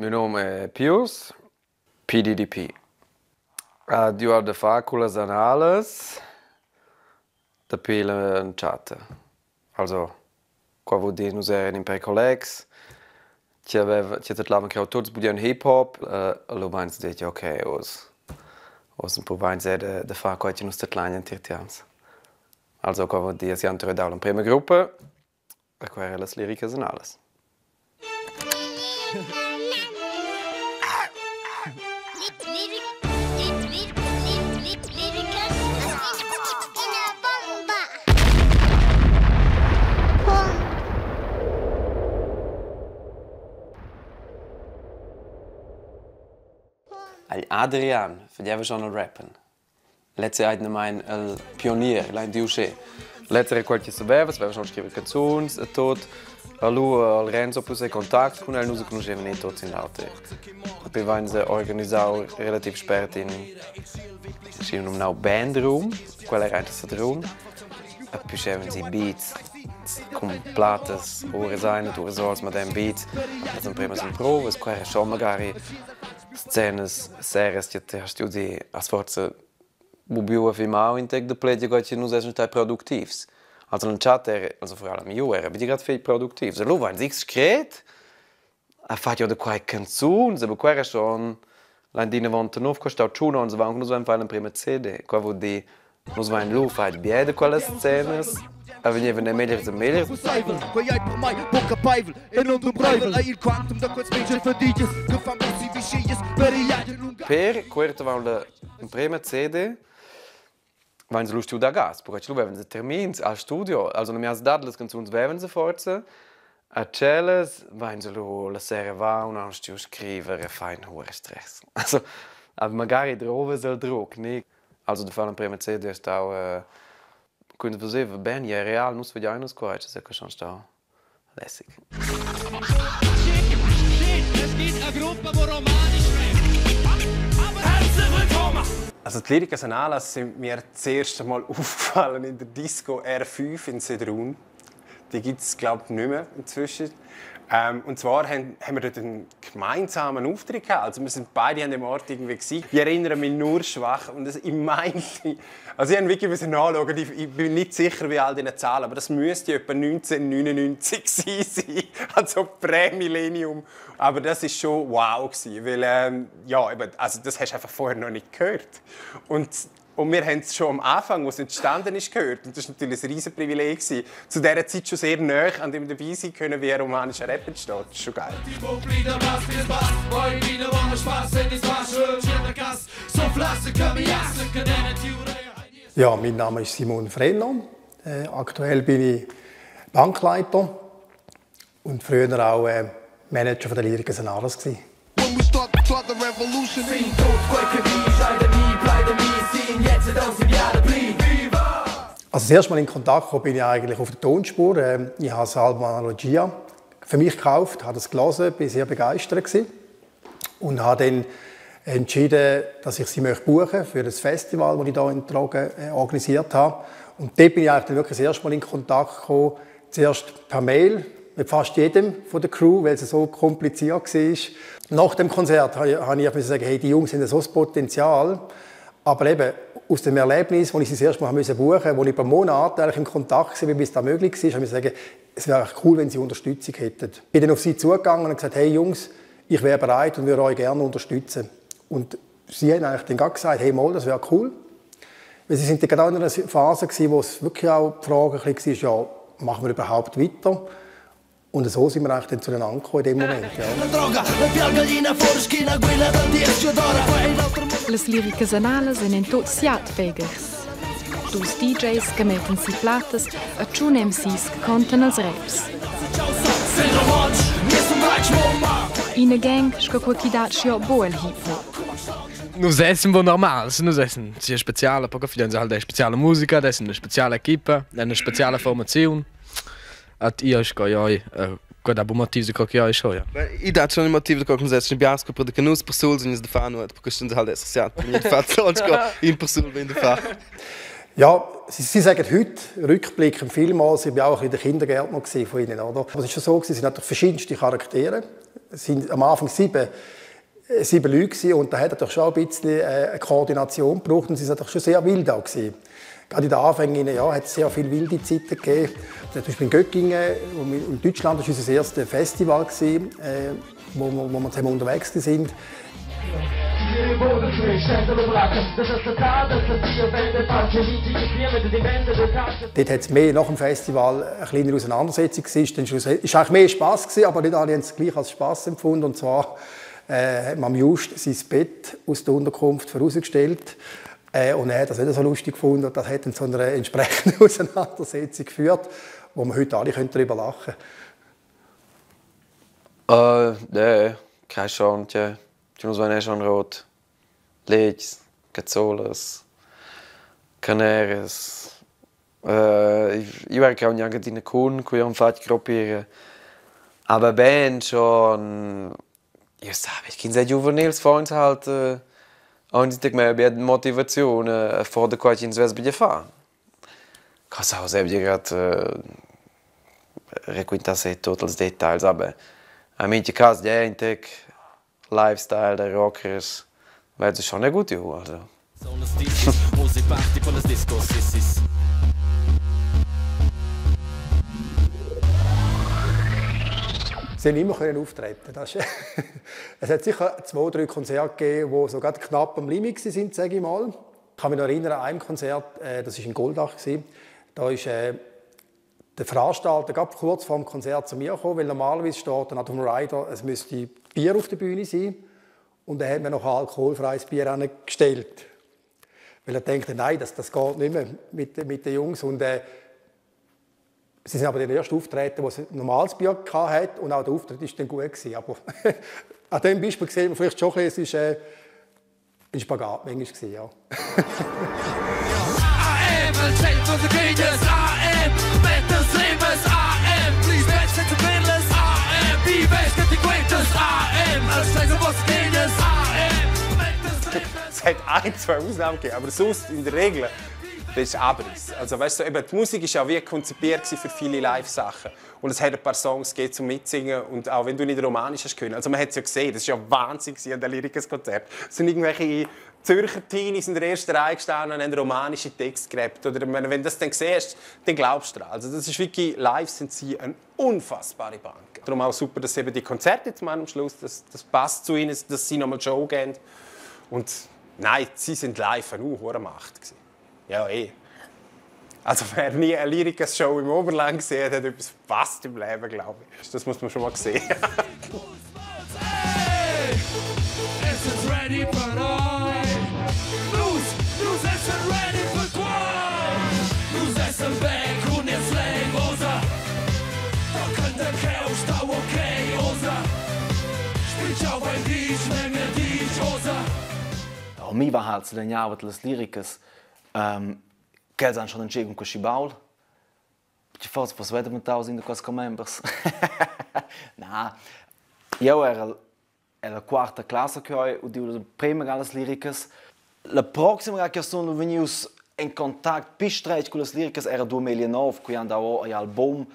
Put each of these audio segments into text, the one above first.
Meu nome é Pius, PDDP. Eu de faculas anales da pela chata. Also, quando vi nos eram em colegas, tinha tentado que todos podiam hip hop, lo vans dit ok, os um pouco vans de faculas nos tetlanien tirtians. Also, quando vi as jantere da uma primeira grupa, aquelas as líricas anales. Adrian, faceva schon al rappen. Letzte Zeit mein el pionier, l'ha diusce. Letzte qualche sapeva schon scrivere canzoni e tot. Lui al Renzo plus contact con lui non si conosceva neanche tutti in altre. Poi vanno organizzato relativ spät in un bandroom, quella era anche room. E poi c'erano i beats con plates, ore sein, ore sols mit dem beats. Also prima sono prove, quella schon magari scenes, series che te studi a sforza bubiu filmau in teg de pletje che non sono stati produttivi. Also in chat also vor allem io era wie gerade viel produktiv. So waren sie skret. A fat ja de quai canzun, aber quai schon landine vont nov costa chuno und so waren nur so ein fallen prima CD. Qua wo di nos vai in lu fat biede quelle scenes. A venivano ne meglio e meglio. Per questo va un prima CD. Wenn sie lustig da gas, porque tu veven termins al studio, also non mi has dato le canzoni veven se forza, a celes, wenn sie la sera va und an stu scrivere fein hohe stress. Also, aber magari drove sel druck, ne? Also da fallen prima CD ist auch können wir sehen, ben ja real nus vediamo nos coach, se che schon sta lässig. Es gibt eine Gruppe, wo romanisch rappt. Herzlich willkommen! Also die Lyriker Anales sind mir das erste Mal aufgefallen in der Disco R5 in Sedrun. Die gibt es, glaube ich, nicht mehr inzwischen. Und zwar haben wir dort einen gemeinsamen Auftritt gehabt. Also wir sind beide an dem Ort irgendwie gewesen. Ich erinnere mich nur schwach und ich meinte, also ich habe wirklich nachschauen, ich bin nicht sicher, wie all diese Zahlen, aber das müsste etwa 1999 sein, also Prämillennium. Aber das ist schon wow gewesen, weil ja, also das hast du einfach vorher noch nicht gehört. Und wir haben es schon am Anfang, als es entstanden ist, gehört. Und das war natürlich ein riesiges Privileg. Zu dieser Zeit schon sehr nah an dem dabei sein können, wie ein romanischer Rap entsteht. Das ist schon geil. Ja, mein Name ist Simon Frenner. Aktuell bin ich Bankleiter und früher auch Manager der Lyriker Anales. Also das erste Mal in Kontakt gekommen bin ich eigentlich auf der Tonspur. Ich habe das Album Analogia für mich gekauft, habe das gelesen, bin sehr begeistert gewesen und habe dann entschieden, dass ich sie buchen möchte für das Festival, das ich hier in Trogen organisiert habe. Und dort bin ich eigentlich wirklich das erste Mal in Kontakt gekommen, zuerst per Mail mit fast jedem von der Crew, weil es so kompliziert war. Nach dem Konzert habe ich gesagt, hey, die Jungs haben so ein Potenzial, aber eben aus dem Erlebnis, als ich sie das erste Mal buchen musste, wo ich über Monate eigentlich in Kontakt war, bis das möglich war, habe ich gesagt, es wäre cool, wenn sie Unterstützung hätten. Ich bin dann auf sie zugegangen und gesagt, hey Jungs, ich wäre bereit und würde euch gerne unterstützen. Und sie haben eigentlich dann gesagt, hey mal, das wäre cool. Weil sie sind dann genau in einer Phase, wo es wirklich auch die Frage war, ja, machen wir überhaupt weiter? Und so sind wir eigentlich dann zueinander gekommen in dem Moment. Ja. Les líricas anales sind tots siatfägers. Dus DJs que metten si plates e tschun MCs que conten als raps. In a gang sco qualche dacio boel hip-hop. Nus essen wo normals, nus essen. Sie speziale, poco fidan sie halt eine spezielle Musiker, das ist eine spezielle Equipe, eine spezielle Formation. At io scoioi, quando há motivos de qualquer show, ja. Ich dachte schon motiv de qualquer setzt biasco para de canus pessoas e de fano, porque estão halt essa certo. Mir faz só de in pessoa bem de fa. Ja, Sie sagen heute, rückblickend vielmals, ich war auch ein bisschen der Kindergärtner von Ihnen, oder? Aber es ist schon so, es sind natürlich verschiedenste Charaktere. Es sind am Anfang sieben Leute und da hat natürlich schon ein bisschen eine Koordination gebraucht und sie sind natürlich schon sehr wild auch gewesen. Gerade in den Anfängen ja, hat es sehr viele wilde Zeiten gegeben. Zum Beispiel in Göttingen, in Deutschland, war unser erstes Festival, wo wir zusammen unterwegs waren. Dort hat es mehr nach dem Festival eine kleine Auseinandersetzung gegeben. Es war eigentlich mehr Spass gewesen, aber nicht alle haben es gleich als Spass empfunden. Und zwar hat man am Just sein Bett aus der Unterkunft vorausgestellt. Und er hat das nicht so lustig gefunden. Und das hat dann zu einer entsprechenden Auseinandersetzung geführt, wo wir heute alle darüber lachen können. Nee, keine Chance. Ci sono schon rot. Legs, Cazzolas, Caneres. Io ero anche in una con cui ho fatto gruppire. Aber ben schon. Io sabe, ich kenne juvenils Freunde halt. Und ich denke mir, wir haben Motivation, vor der Quatsch ins West bei fahren. Cosa auch selbst gerade requintasse todos os Details, aber a minha casa ja ein Lifestyle der Rockers, weil es schon eine gute Uhr, also. Sie haben immer auftreten. Es hat sicher 2, 3 Konzerte gegeben, die sogar knapp am Limit waren, sage ich mal. Ich kann mich noch erinnern an einem Konzert, das war in Goldach. Da ist der Veranstalter gerade kurz vor dem Konzert zu mir gekommen, weil normalerweise steht dann auf dem Rider, es müsste Bier auf der Bühne sein. Und er hat mir noch ein alkoholfreies Bier gestellt. Weil er dachte, nein, das geht nicht mehr mit den Jungs. Und, sie sind aber den ersten Auftreten, wo es ein normales Bier hatte und auch der Auftritt war dann gut gewesen. Aber an diesem Beispiel sieht man vielleicht schon, es war ein Spagat manchmal, ja. Es hat 1, 2 Ausnahmen gegeben, aber sonst in der Regel das ist Abriss. Also, weißt du, eben, die Musik ist ja wie konzipiert für viele Live-Sachen. Und es hat ein paar Songs gegeben zum Mitsingen. Und auch wenn du nicht romanisch hast können. Also man hat es ja gesehen, das war ja Wahnsinn an den Lyricus-Konzert. Es sind irgendwelche Zürcher Teenies in der ersten Reihe gestanden und haben romanische Texte gerappt. Oder wenn du das dann siehst, dann glaubst du daran. Also das ist wirklich, live sind sie eine unfassbare Bank. Darum auch super, dass eben die Konzerte jetzt mal am Schluss, das passt zu ihnen, dass sie nochmal Show geben. Und nein, sie sind live eine hohe Macht gewesen. Ja, Also wer nie eine Lyricus-Show im Oberland gesehen hat, hat etwas verpasst im Leben, glaube ich. Das muss man schon mal sehen. Mi va halt zu den Jahren des Lyricus. Quer dizer, não chegam com o Chibaul. De fato, posso ver que ainda quase com membros. Não, eu era a quarta classe que eu tive primeiro as líricas. A próxima que eu venimos em contato bistreito com as líricas era 2009, quando eu o álbum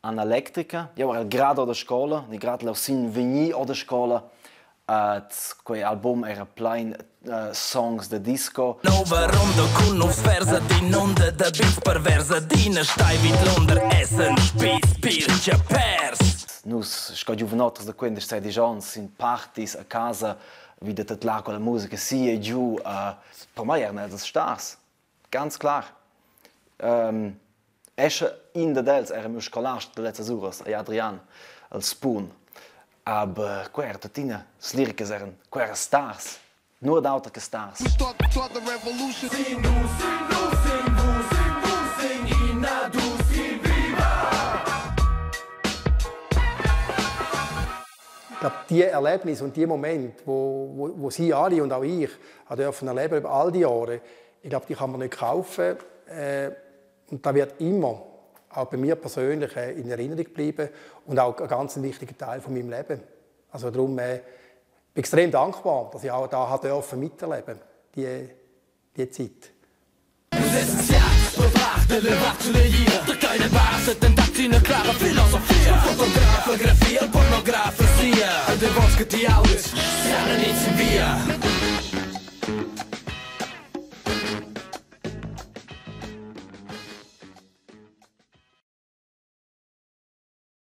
Ana Elétrica. Eu era grado da escola, e grado ao sim veni da escola. Quel album era plein songs de disco. No warum du kunst versa die nonde da beats perversa dina stai vit Londra essen spitz pircha pers. Nus sco juvenoters da quando stai di Jones in parties a casa wieder das lag con la musica si e giù per me era das stars ganz klar. Esche in der dels era muscular de letzte Uras Adrian als Spoon. Aber quer tatina, as líricas eram quer stars, nur da outra que stars. Ich glaube, die Erlebnisse und die Momente, wo Sie alle und auch ich dürfen erleben über all die Jahre, ich glaube, die kann man nicht kaufen. Und da wird immer auch bei mir persönlich in Erinnerung bleiben und auch ein ganz wichtiger Teil von meinem Leben. Also darum bin ich extrem dankbar, dass ich auch da miterleben durfte, diese Zeit. delle vattole io da keine base tentati una clara filosofia fotografia, pornografia sia de vols che ti audes siamo inizi via